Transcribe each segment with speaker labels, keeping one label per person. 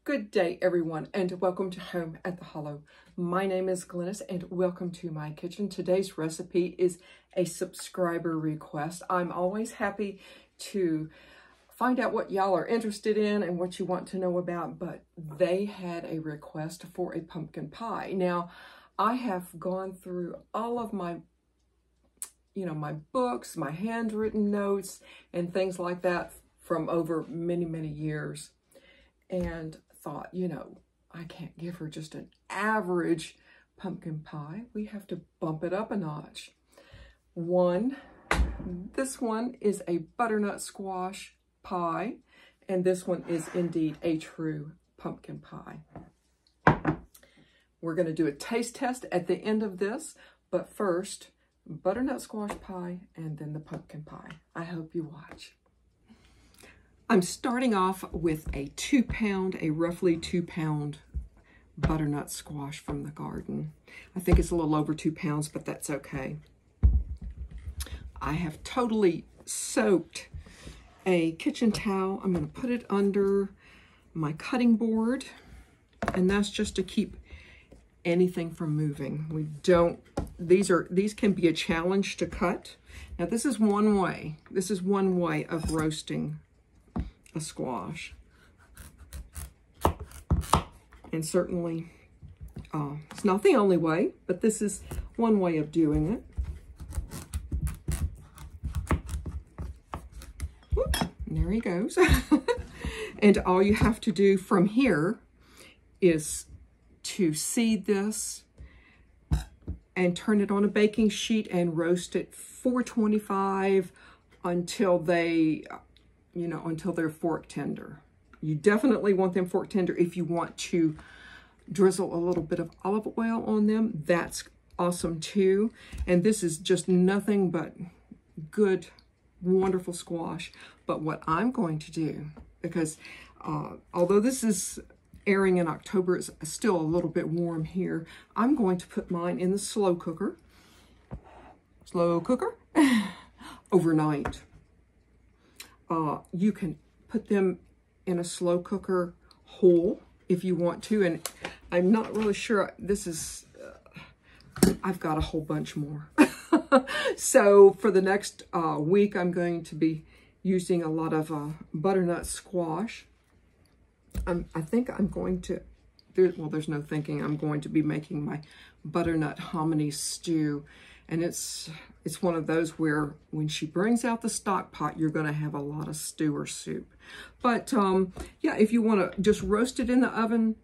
Speaker 1: Good day, everyone, and welcome to Home at the Hollow. My name is Glennis, and welcome to my kitchen. Today's recipe is a subscriber request. I'm always happy to find out what y'all are interested in and what you want to know about, but they had a request for a pumpkin pie. Now, I have gone through all of my my books, my handwritten notes, and things like that from over many years, and thought, I can't give her just an average pumpkin pie. We have to bump it up a notch. This one is a butternut squash pie, and this one is indeed a true pumpkin pie. We're going to do a taste test at the end of this, but first, butternut squash pie and then the pumpkin pie. I hope you watch. I'm starting off with a roughly 2 pound butternut squash from the garden. I think it's a little over 2 pounds, but that's okay. I have totally soaked a kitchen towel. I'm going to put it under my cutting board, and that's just to keep anything from moving. These can be a challenge to cut. Now this is one way. This is one way of roasting a squash, and certainly it's not the only way, but this is one way of doing it. Whoops, and there he goes. And all you have to do from here is to seed this and turn it on a baking sheet and roast it 425 until until they're fork tender. You definitely want them fork tender. If you want to drizzle a little bit of olive oil on them, that's awesome too. And this is just nothing but good, wonderful squash. But what I'm going to do, because although this is airing in October, it's still a little bit warm here, I'm going to put mine in the slow cooker overnight. You can put them in a slow cooker whole if you want to, and I'm not really sure. This is, I've got a whole bunch more. So for the next week, I'm going to be using a lot of butternut squash. I think I'm going to, there's no thinking, I'm going to be making my butternut hominy stew. And it's one of those where when she brings out the stock pot, you're going to have a lot of stew or soup. But yeah, if you want to just roast it in the oven,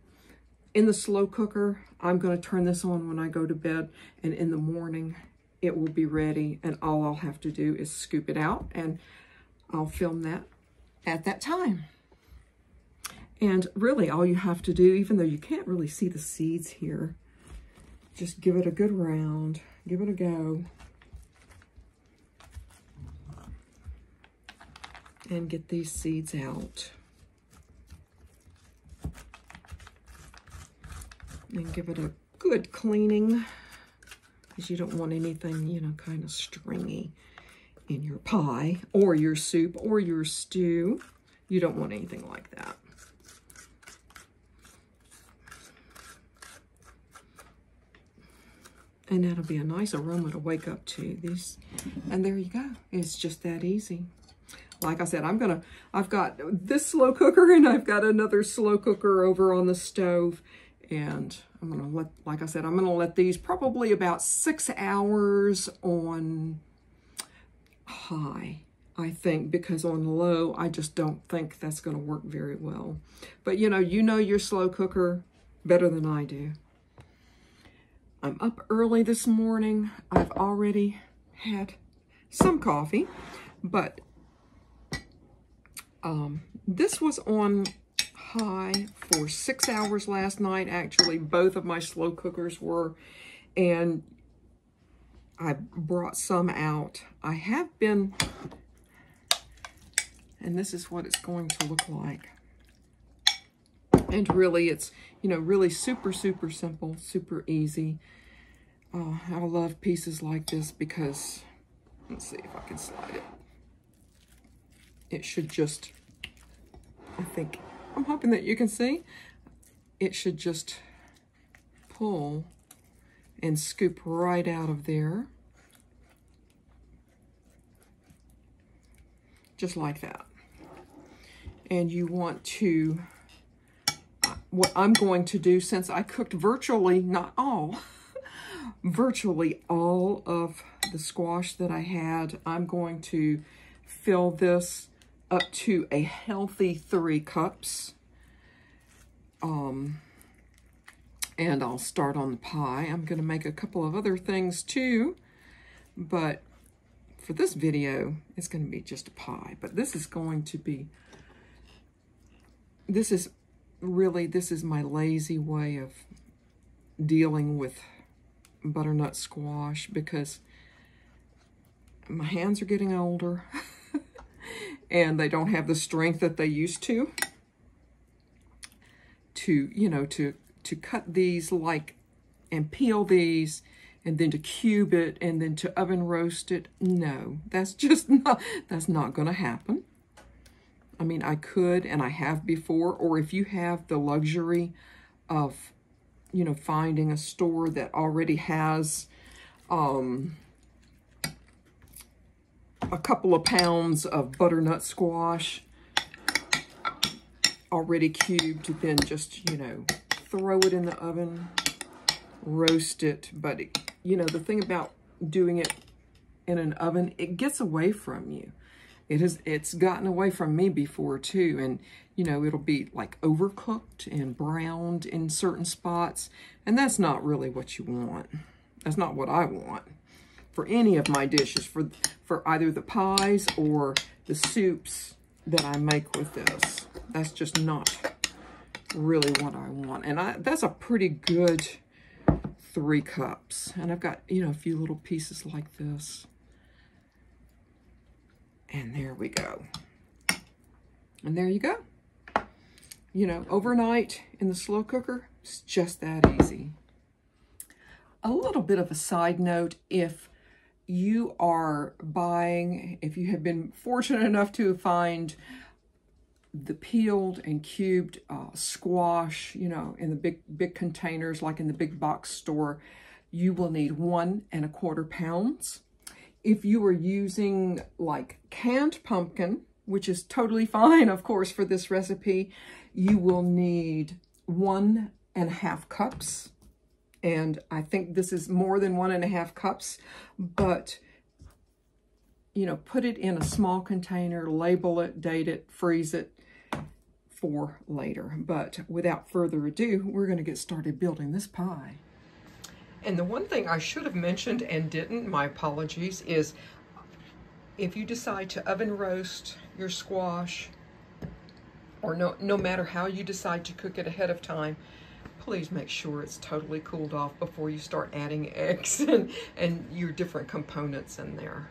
Speaker 1: in the slow cooker, I'm going to turn this on when I go to bed. And in the morning, it will be ready. And all I'll have to do is scoop it out. And I'll film that at that time. And really, all you have to do, even though you can't really see the seeds here, just give it a good round. Give it a go. And get these seeds out. And give it a good cleaning, because you don't want anything, kind of stringy in your pie or your soup or your stew. You don't want anything like that. And that'll be a nice aroma to wake up to. And there you go. It's just that easy. Like I said, I've got this slow cooker, and I've got another slow cooker over on the stove. And I'm gonna let these probably about 6 hours on high, I think, because on low, I just don't think that's gonna work very well. But you know your slow cooker better than I do. I'm up early this morning. I've already had some coffee, but this was on high for 6 hours last night. Actually, both of my slow cookers were, and I brought some out. I have been, and this is what it's going to look like. And really, it's, really super simple, super easy. I love pieces like this because, let's see if I can slide it. It should just, I'm hoping that you can see. it should just pull and scoop right out of there. Just like that. And you want to, what I'm going to do, since I cooked virtually, not all, virtually all of the squash that I had, I'm going to fill this up to a healthy 3 cups. And I'll start on the pie. I'm going to make a couple of other things too, but for this video, it's going to be just a pie. But this is going to be, this is my lazy way of dealing with butternut squash, because my hands are getting older and they don't have the strength that they used to, you know, to cut these like, and peel these, and then to cube it, and then to oven roast it. No, that's just not, that's not gonna happen. I mean, I could, and I have before, or if you have the luxury of, you know, finding a store that already has a couple of pounds of butternut squash already cubed, then just, you know, throw it in the oven, roast it. But, you know, the thing about doing it in an oven, it gets away from you. It's gotten away from me before too. And, you know, it'll be like overcooked and browned in certain spots. And that's not really what you want. That's not what I want for any of my dishes, for either the pies or the soups that I make with this. That's just not really what I want. And that's a pretty good 3 cups. And I've got, you know, a few little pieces like this. And there we go. And there you go. You know, overnight in the slow cooker, it's just that easy. A little bit of a side note, if you are buying, if you have been fortunate enough to find the peeled and cubed squash, you know, in the big containers, like in the big box store, you will need 1 1/4 pounds. If you are using like canned pumpkin, which is totally fine, of course, for this recipe, you will need 1 1/2 cups. And I think this is more than 1 1/2 cups, but, you know, put it in a small container, label it, date it, freeze it for later. But without further ado, we're going to get started building this pie. And the one thing I should have mentioned and didn't, my apologies, is if you decide to oven roast your squash, or no matter how you decide to cook it ahead of time, please make sure it's totally cooled off before you start adding eggs and your different components in there.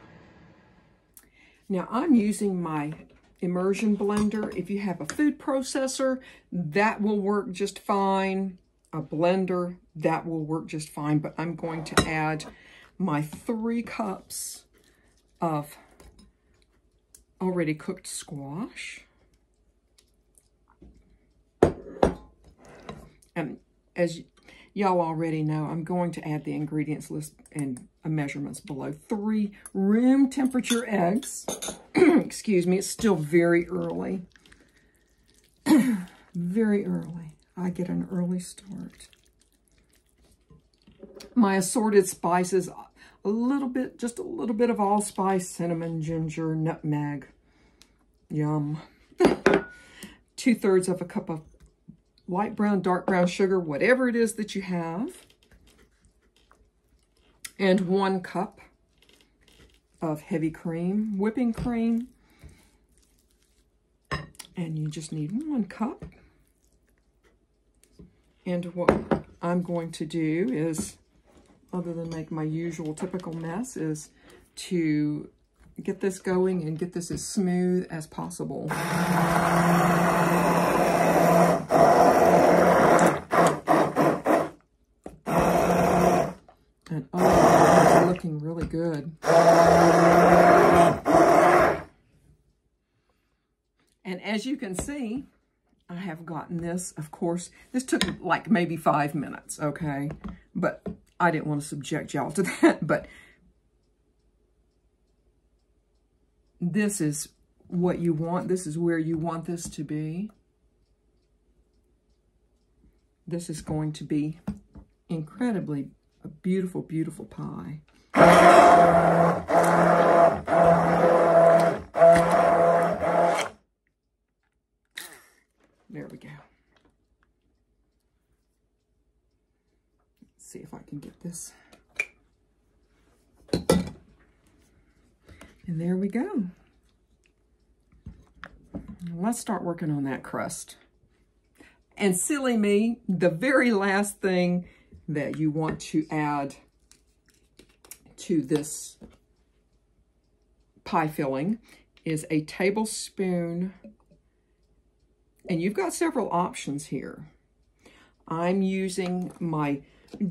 Speaker 1: Now I'm using my immersion blender. If you have a food processor, that will work just fine. A blender, that will work just fine. But I'm going to add my 3 cups of already cooked squash. And as y'all already know, I'm going to add the ingredients list and measurements below. 3 room temperature eggs. Excuse me, it's still very early. Very early. I get an early start. My assorted spices, a little bit, just a little bit of allspice, cinnamon, ginger, nutmeg. Yum. 2/3 of a cup of light brown, dark brown sugar, whatever it is that you have. And 1 cup of heavy cream, whipping cream. And you just need 1 cup. And what I'm going to do is, other than make my usual typical mess, is to get this going and get this as smooth as possible. And oh, it's looking really good. And as you can see, I have have gotten this. Of course, this took like maybe 5 minutes, okay? But I didn't want to subject y'all to that. But this is what you want. This is where you want this to be. This is going to be incredibly a beautiful, beautiful pie. There we go. Let's see if I can get this. And there we go. Let's start working on that crust. And silly me, the very last thing that you want to add to this pie filling is a tablespoon, and you've got several options here. I'm using my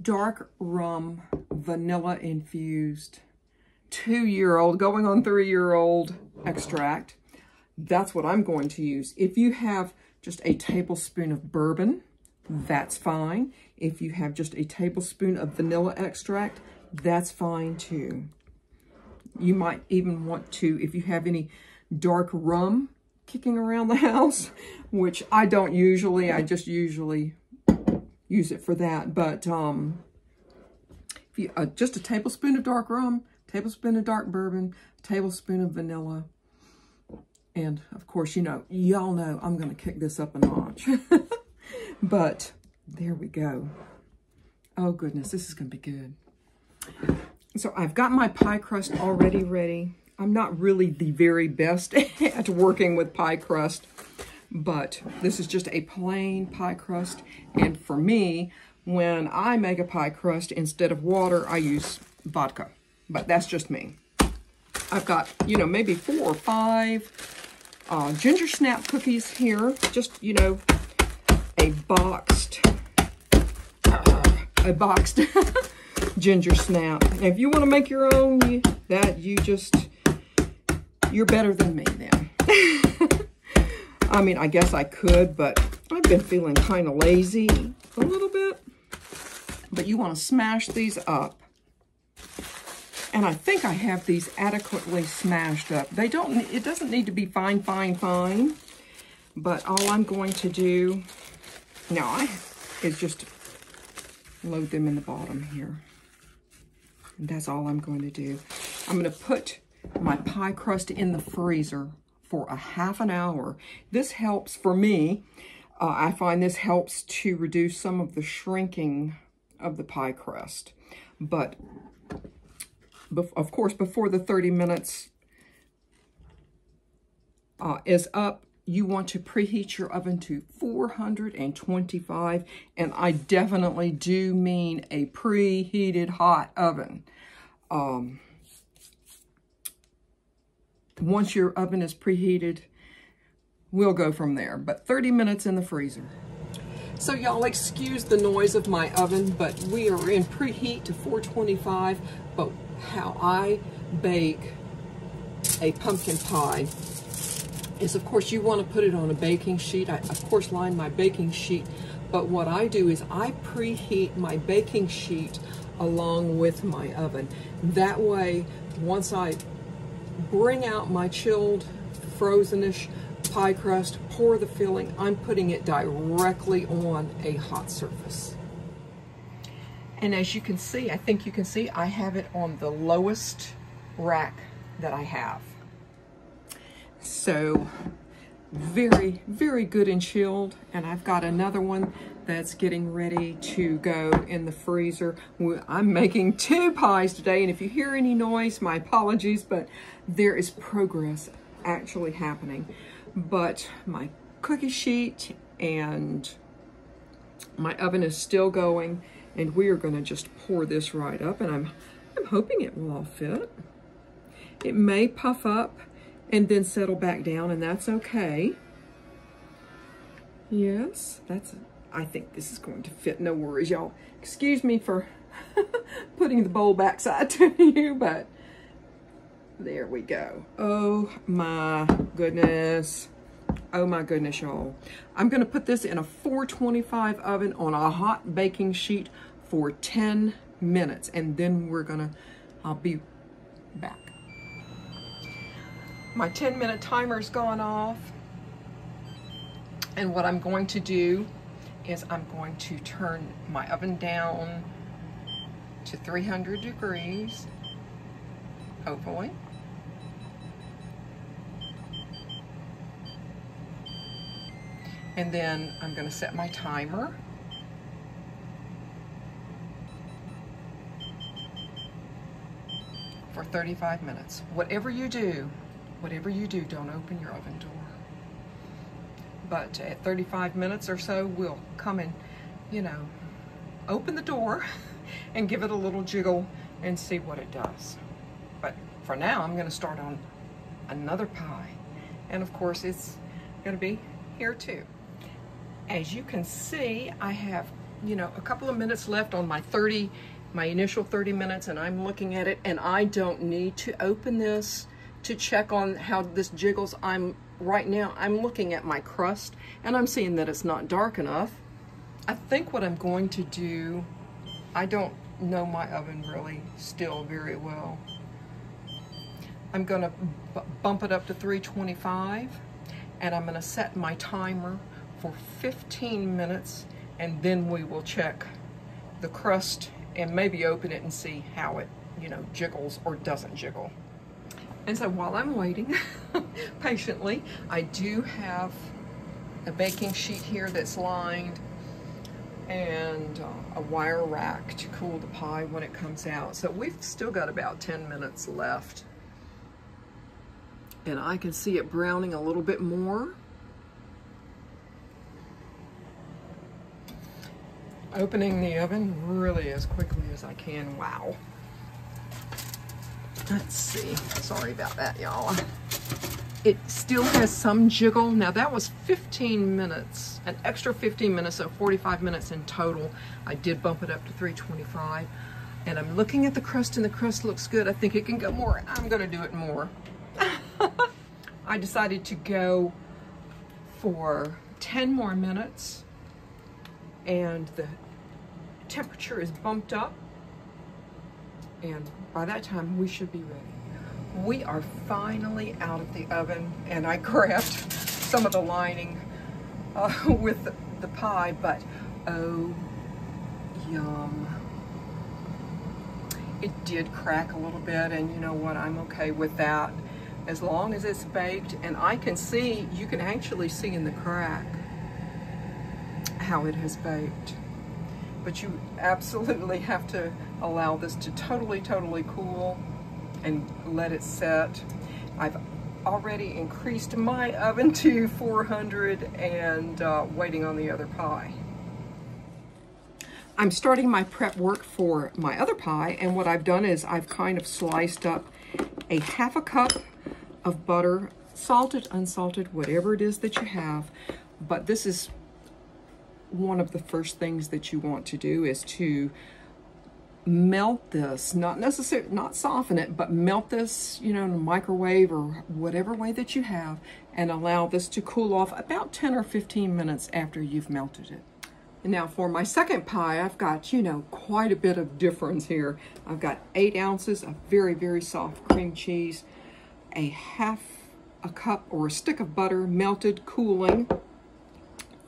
Speaker 1: dark rum vanilla infused 2-year-old going on 3-year-old extract. That's what I'm going to use. If you have just a tablespoon of bourbon, that's fine. If you have just a tablespoon of vanilla extract, that's fine too. You might even want to, if you have any dark rum kicking around the house, which I don't usually, I just usually use it for that. But if you, just a tablespoon of dark rum, tablespoon of dark bourbon, tablespoon of vanilla. And of course, you know, y'all know I'm going to kick this up a notch. But there we go. Oh goodness, this is going to be good. So I've got my pie crust already ready. I'm not really the very best at working with pie crust, but this is just a plain pie crust. And for me, when I make a pie crust, instead of water, I use vodka. But that's just me. I've got, you know, maybe 4 or 5 ginger snap cookies here. Just, you know, a boxed ginger snap. And if you want to make your own, you're better than me then. I mean, I guess I could, but I've been feeling kind of lazy a little bit. But you want to smash these up. And I think I have these adequately smashed up. It doesn't need to be fine, fine, fine. But all I'm going to do now is just load them in the bottom here. And that's all I'm going to do. I'm going to put my pie crust in the freezer for a half an hour. This helps for me. I find this helps to reduce some of the shrinking of the pie crust. But of course, before the 30 minutes is up, you want to preheat your oven to 425. And I definitely do mean a preheated hot oven. Once your oven is preheated, we'll go from there. But 30 minutes in the freezer. So y'all excuse the noise of my oven, but we are in preheat to 425. But how I bake a pumpkin pie is, of course, you want to put it on a baking sheet. I, of course, line my baking sheet. But what I do is I preheat my baking sheet along with my oven. That way, once I bring out my chilled, frozenish pie crust, pour the filling, I'm putting it directly on a hot surface. And as you can see, I think you can see, I have it on the lowest rack that I have. So very, very good and chilled. And I've got another one that's getting ready to go in the freezer. I'm making 2 pies today, and if you hear any noise, my apologies, but there is progress actually happening. But my cookie sheet and my oven is still going, and we are going to just pour this right up, and I'm hoping it will all fit. It may puff up and then settle back down, and that's okay. Yes, I think this is going to fit, no worries, y'all. Excuse me for putting the bowl backside to you, but there we go. Oh my goodness. Oh my goodness, y'all. I'm gonna put this in a 425 oven on a hot baking sheet for 10 minutes, and then I'll be back. My 10-minute timer's gone off, and what I'm going to do is I'm going to turn my oven down to 300 degrees, hopefully. And then I'm going to set my timer. For 35 minutes. Whatever you do, don't open your oven door. But at 35 minutes or so, we'll come and, you know, open the door and give it a little jiggle and see what it does. But for now, I'm going to start on another pie. And of course, it's going to be here too. As you can see, I have, you know, a couple of minutes left on my initial 30 minutes, and I'm looking at it, and I don't need to open this to check on how this jiggles. Right now, I'm looking at my crust, and I'm seeing that it's not dark enough. I think what I'm going to do, I don't know my oven really still very well. I'm gonna bump it up to 325, and I'm gonna set my timer for 15 minutes, and then we will check the crust and maybe open it and see how it, you know, jiggles or doesn't jiggle. And so while I'm waiting patiently, I do have a baking sheet here that's lined and a wire rack to cool the pie when it comes out. So we've still got about 10 minutes left. And I can see it browning a little bit more. Opening the oven really as quickly as I can. Wow. Let's see. Sorry about that, y'all. It still has some jiggle. Now that was 15 minutes, an extra 15 minutes, so 45 minutes in total. I did bump it up to 325. And I'm looking at the crust, and the crust looks good. I think it can go more. I'm gonna do it more. I decided to go for 10 more minutes, and the temperature is bumped up, and by that time we should be ready. We are finally out of the oven, and I grabbed some of the lining with the pie, but oh, yum. It did crack a little bit, and you know what, I'm okay with that as long as it's baked. And I can see, you can actually see in the crack how it has baked. But you absolutely have to allow this to totally cool and let it set. I've already increased my oven to 400 and waiting on the other pie. I'm starting my prep work for my other pie, and what I've done is I've kind of sliced up a half a cup of butter, salted, unsalted, whatever it is that you have. But this is one of the first things that you want to do, is to melt this, not soften it, but melt this, you know, in a microwave or whatever way that you have, and allow this to cool off about 10 or 15 minutes after you've melted it. And now for my second pie, I've got, you know, quite a bit of difference here. I've got 8 ounces of very soft cream cheese, a half a cup or a stick of butter melted, cooling,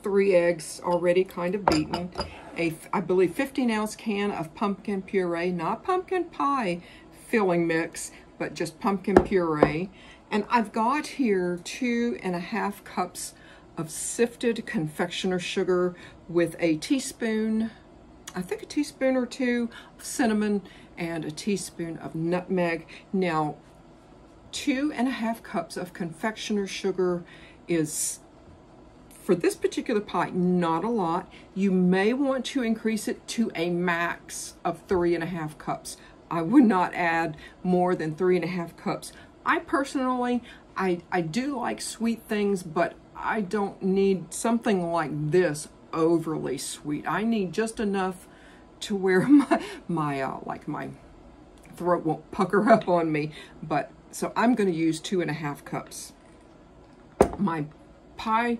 Speaker 1: 3 eggs already kind of beaten, I believe 15-ounce can of pumpkin puree, not pumpkin pie filling mix, but just pumpkin puree. And I've got here 2.5 cups of sifted confectioner sugar with a teaspoon, I think a teaspoon or 2 of cinnamon, and a teaspoon of nutmeg. Now, 2.5 cups of confectioner sugar is, for this particular pie, not a lot. You may want to increase it to a max of 3.5 cups. I would not add more than 3.5 cups. I personally, I do like sweet things, but I don't need something like this overly sweet. I need just enough to where my throat won't pucker up on me. But so I'm going to use 2.5 cups. My pie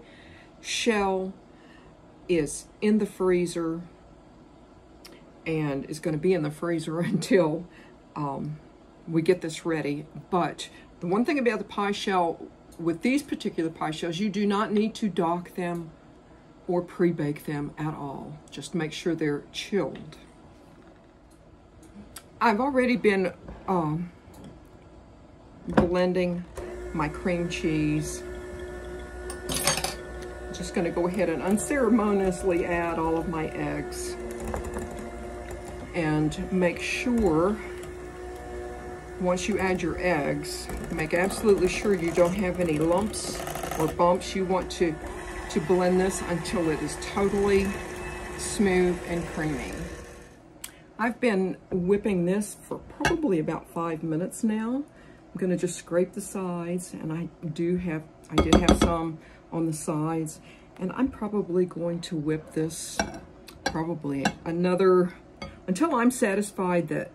Speaker 1: shell is in the freezer and is going to be in the freezer until we get this ready. But the one thing about the pie shell, with these particular pie shells, you do not need to dock them or pre-bake them at all. Just make sure they're chilled. I've already been blending my cream cheese. Just going to go ahead and unceremoniously add all of my eggs and make sure, once you add your eggs, make absolutely sure you don't have any lumps or bumps. You want to blend this until it is totally smooth and creamy. I've been whipping this for probably about 5 minutes now. I'm going to just scrape the sides, and I did have some on the sides, and I'm probably going to whip this probably another, until I'm satisfied that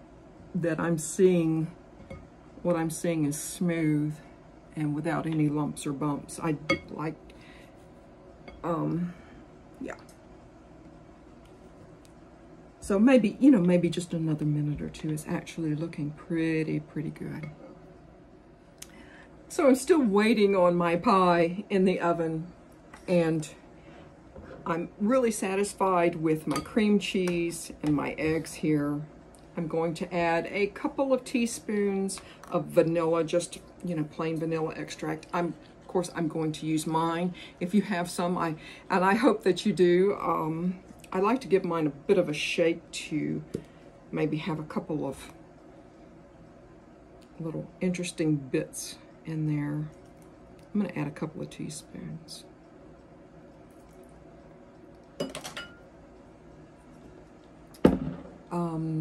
Speaker 1: I'm seeing, what I'm seeing is smooth and without any lumps or bumps. I did like, yeah. So maybe, you know, maybe just another minute or two is actually looking pretty good. So I'm still waiting on my pie in the oven, and I'm really satisfied with my cream cheese and my eggs here. I'm going to add a couple of teaspoons of vanilla, just, you know, plain vanilla extract. Of course, I'm going to use mine. If you have some, and I hope that you do. I like to give mine a bit of a shake to maybe have a couple of little interesting bits in there. I'm going to add a couple of teaspoons.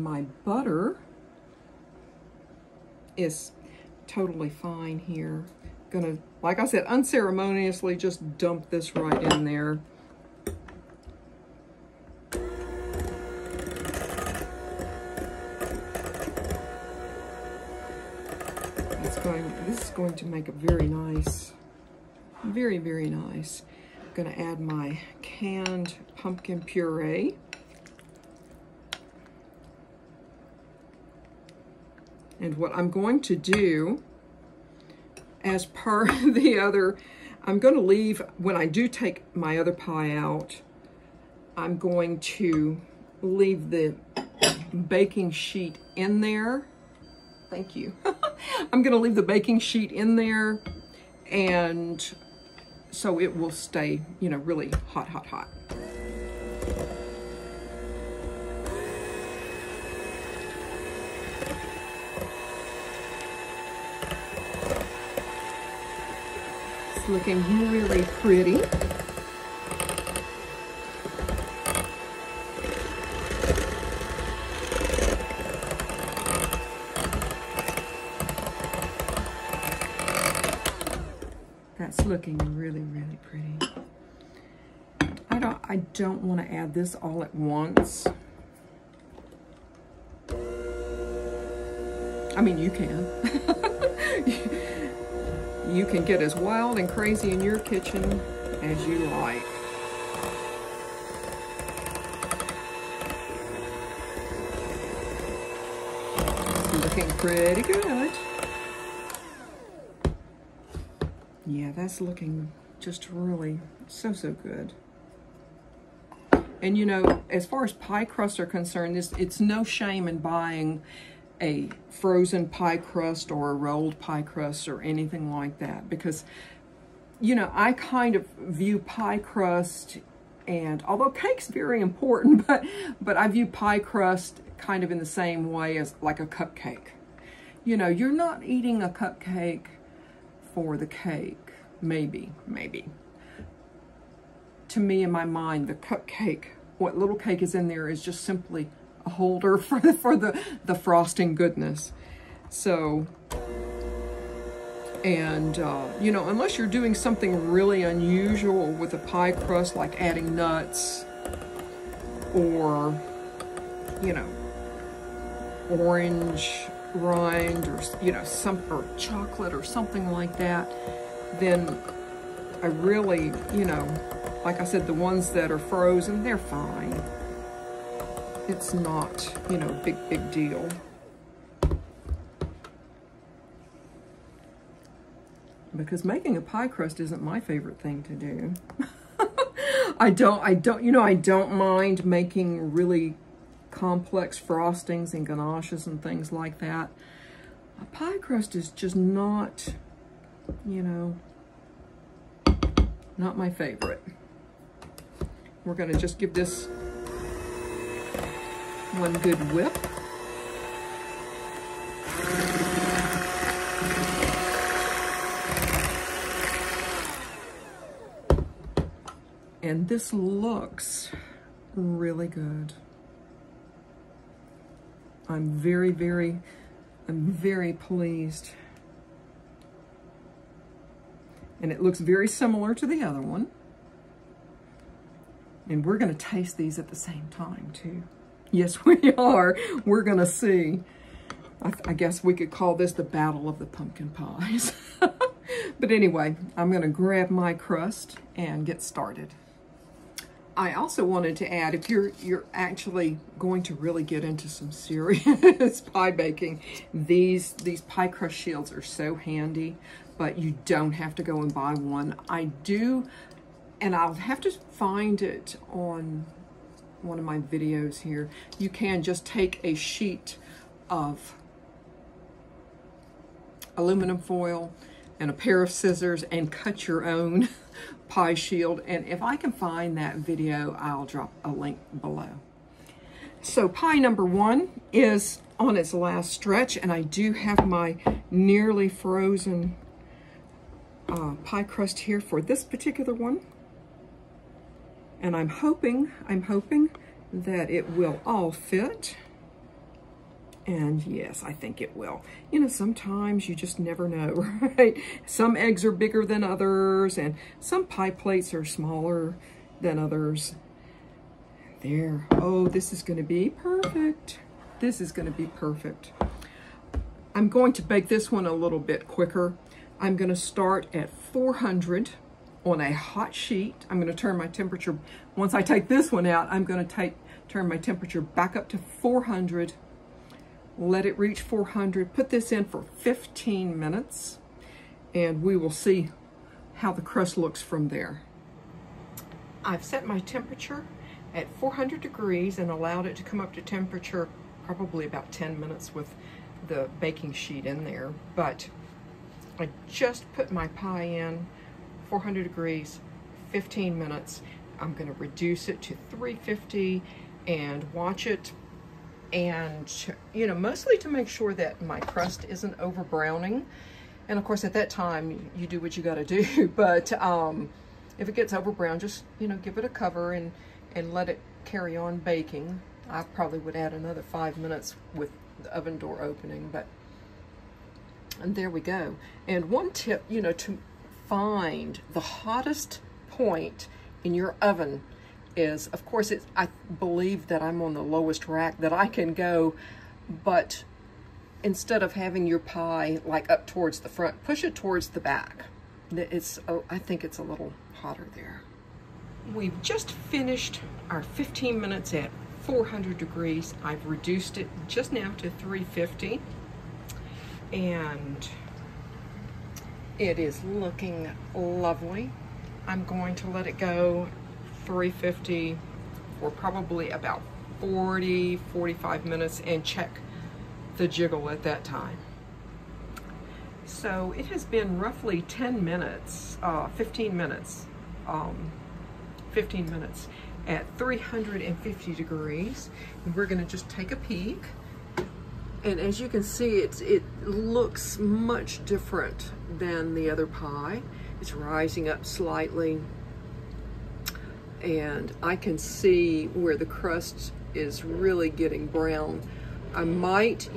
Speaker 1: My butter is totally fine here. Gonna, like I said, unceremoniously just dump this right in there. This is going to make a very nice, very nice. I'm going to add my canned pumpkin puree. And what I'm going to do, as per the other, I'm going to leave, when I do take my other pie out, I'm going to leave the baking sheet in there. Thank you. I'm going to leave the baking sheet in there, and so it will stay, you know, really hot. It's looking really pretty. That's looking really pretty. I don't want to add this all at once. I mean, you can. You can get as wild and crazy in your kitchen as you like. It's looking pretty good. Yeah, that's looking just really so good. And you know, as far as pie crusts are concerned, it's no shame in buying a frozen pie crust or a rolled pie crust or anything like that, because, you know, I kind of view pie crust, and although cake's very important, but I view pie crust kind of in the same way as like a cupcake. You know, you're not eating a cupcake for the cake. Maybe. To me, in my mind, the cupcake, what little cake is in there is just simply a holder for the frosting goodness. So, and you know, unless you're doing something really unusual with a pie crust, like adding nuts or, you know, orange rind, or, you know, or chocolate or something like that, then I really, you know, like I said, the ones that are frozen, they're fine. It's not, you know, big deal. Because making a pie crust isn't my favorite thing to do. I don't mind making really complex frostings and ganaches and things like that. A pie crust is just not, you know, not my favorite. We're going to just give this one good whip. And this looks really good. I'm very pleased. And it looks very similar to the other one. And we're going to taste these at the same time too. Yes, we are. We're going to see. I guess we could call this the Battle of the Pumpkin Pies. But anyway, I'm going to grab my crust and get started. I also wanted to add, if you're actually going to really get into some serious pie baking, these pie crust shields are so handy, but you don't have to go and buy one. I do, and I'll have to find it on one of my videos here. You can just take a sheet of aluminum foil and a pair of scissors and cut your own pie shield, and if I can find that video, I'll drop a link below. So pie number one is on its last stretch, and I do have my nearly frozen pie crust here for this particular one, and I'm hoping that it will all fit. And yes, I think it will. You know, sometimes you just never know, right? Some eggs are bigger than others, and some pie plates are smaller than others. There. Oh, this is going to be perfect. This is going to be perfect. I'm going to bake this one a little bit quicker. I'm going to start at 400 on a hot sheet. I'm going to turn my temperature, once I take this one out, I'm going to turn my temperature back up to 400. Let it reach 400, put this in for 15 minutes, and we will see how the crust looks from there. I've set my temperature at 400 degrees and allowed it to come up to temperature probably about 10 minutes with the baking sheet in there, but I just put my pie in 400 degrees, 15 minutes. I'm going to reduce it to 350 and watch it. And, you know, mostly to make sure that my crust isn't over browning. And of course, at that time, you do what you got to do. But if it gets over brown, just, you know, give it a cover and let it carry on baking. I probably would add another 5 minutes with the oven door opening, and there we go. And one tip, you know, to find the hottest point in your oven is, of course, I believe that I'm on the lowest rack that I can go, but instead of having your pie like up towards the front, push it towards the back. I think it's a little hotter there. We've just finished our 15 minutes at 400 degrees. I've reduced it just now to 350, and it is looking lovely. I'm going to let it go 350 for probably about 40-45 minutes and check the jiggle at that time. So it has been roughly 10 minutes, 15 minutes at 350 degrees. And we're going to just take a peek. And as you can see, it looks much different than the other pie. It's rising up slightly. And I can see where the crust is really getting brown. I might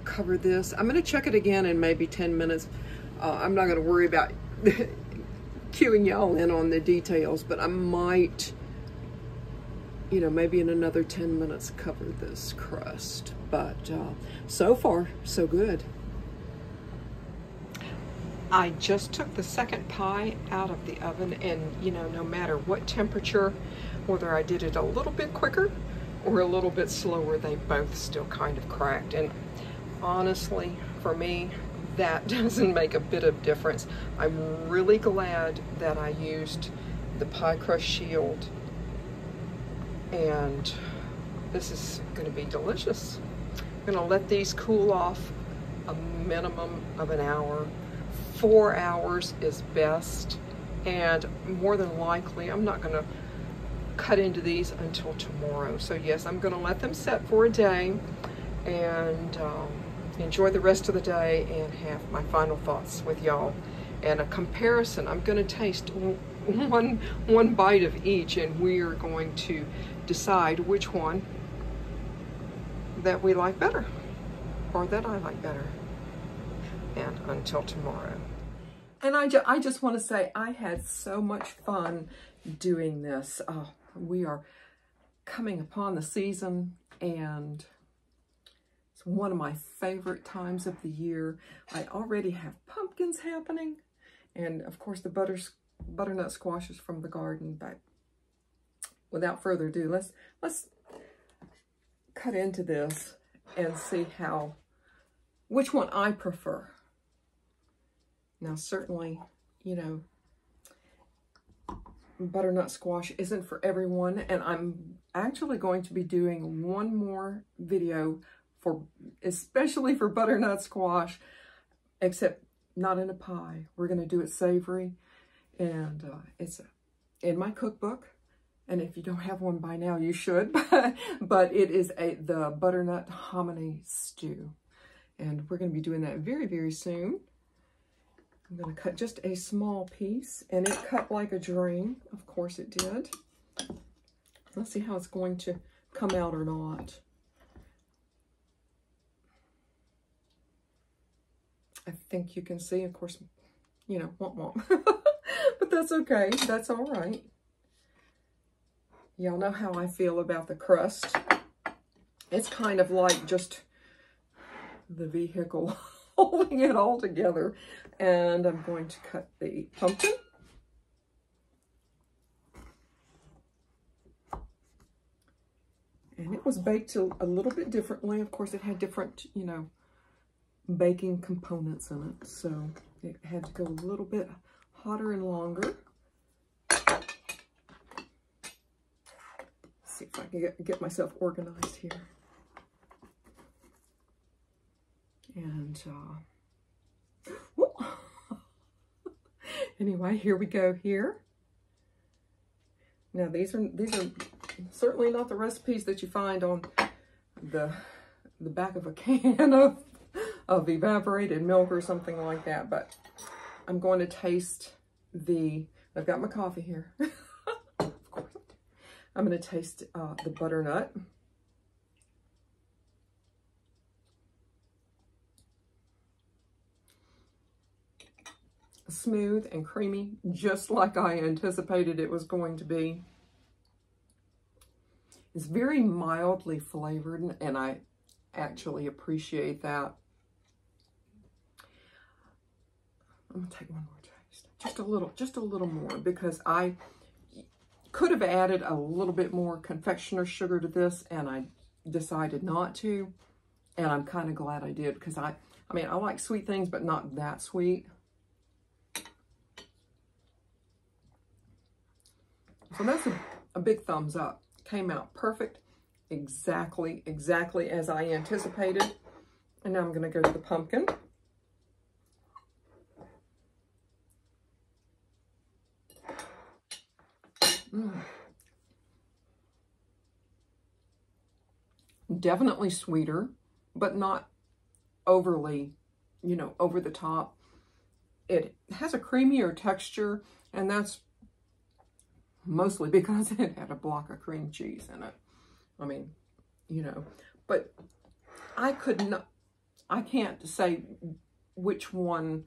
Speaker 1: cover this. I'm going to check it again in maybe 10 minutes. I'm not going to worry about cueing y'all in on the details, but I might, you know, maybe in another 10 minutes cover this crust. But so far, so good. I just took the second pie out of the oven, and you know, no matter what temperature, whether I did it a little bit quicker or a little bit slower, they both still kind of cracked. And honestly, for me, that doesn't make a bit of difference. I'm really glad that I used the pie crust shield, and this is going to be delicious. I'm going to let these cool off a minimum of an hour. 4 hours is best, and more than likely I'm not going to cut into these until tomorrow. So yes, I'm going to let them set for a day and enjoy the rest of the day and have my final thoughts with y'all and a comparison. I'm going to taste one bite of each, and we are going to decide which one that we like better, or that I like better. And until tomorrow. And I just want to say I had so much fun doing this. We are coming upon the season, and it's one of my favorite times of the year. I already have pumpkins happening, and of course the butternut squashes from the garden. But without further ado, let's cut into this and see which one I prefer. Now, certainly, you know, butternut squash isn't for everyone, and I'm actually going to be doing one more video especially for butternut squash, except not in a pie. We're going to do it savory, and it's in my cookbook, and if you don't have one by now, you should, but it is the butternut hominy stew, and we're going to be doing that very, very soon. I'm going to cut just a small piece, and it cut like a dream. Of course it did. Let's see how it's going to come out or not. I think you can see, of course, you know, womp womp. But that's okay. That's all right. Y'all know how I feel about the crust. It's kind of like just the vehicle holding it all together. And I'm going to cut the pumpkin. And it was baked a little bit differently. Of course, it had different, you know, baking components in it. So it had to go a little bit hotter and longer. Let's see if I can get myself organized here. And anyway, here we go here. Now these are certainly not the recipes that you find on the back of a can of evaporated milk or something like that, but I'm going to taste I've got my coffee here. Of course. I'm going to taste the butternut. Smooth and creamy, just like I anticipated it was going to be. It's very mildly flavored, and I actually appreciate that. I'm gonna take one more taste, just a little more, because I could have added a little bit more confectioner's sugar to this, and I decided not to, and I'm kind of glad I did, because I mean, I like sweet things, but not that sweet. So that's a big thumbs up. Came out perfect, exactly as I anticipated. And now I'm going to go to the pumpkin. Definitely sweeter, but not overly, you know, over the top. It has a creamier texture, and that's mostly because it had a block of cream cheese in it. I mean, you know, but I can't say which one,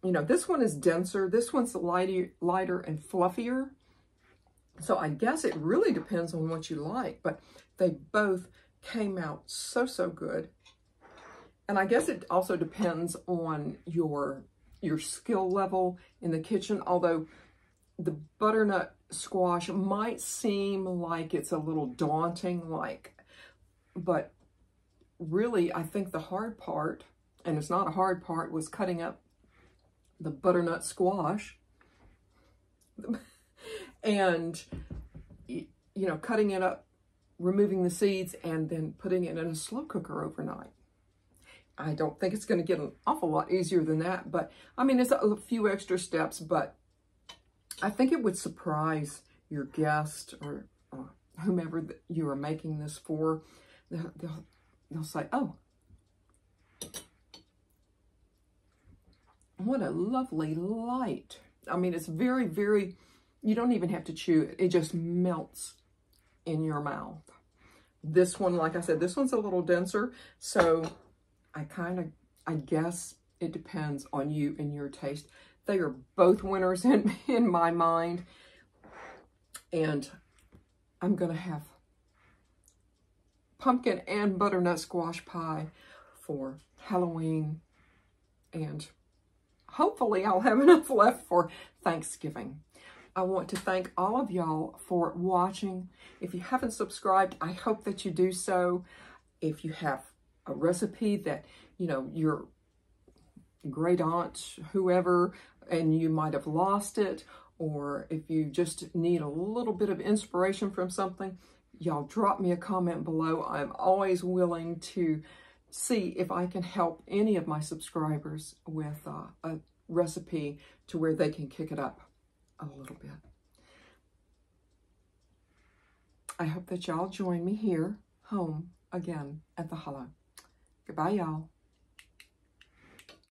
Speaker 1: you know, this one is denser, this one's lighter and fluffier. So I guess it really depends on what you like, but they both came out so good. And I guess it also depends on your your skill level in the kitchen, although the butternut squash might seem like it's a little daunting, but really I think the hard part, and it's not a hard part, was cutting up the butternut squash and, you know, cutting it up, removing the seeds, and then putting it in a slow cooker overnight. I don't think it's going to get an awful lot easier than that, but I mean, it's a few extra steps, but I think it would surprise your guest or whomever that you are making this for. They'll say, oh, what a lovely light. I mean, it's very, very, you don't even have to chew it. It just melts in your mouth. This one, like I said, this one's a little denser, so I guess it depends on you and your taste. They are both winners in my mind. And I'm going to have pumpkin and butternut squash pie for Halloween. And hopefully I'll have enough left for Thanksgiving. I want to thank all of y'all for watching. If you haven't subscribed, I hope that you do so. If you have a recipe that, you know, your great aunt, whoever, and you might have lost it, or if you just need a little bit of inspiration from something, y'all drop me a comment below. I'm always willing to see if I can help any of my subscribers with a recipe to where they can kick it up a little bit. I hope that y'all join me here home again at the Hollow. Goodbye, y'all.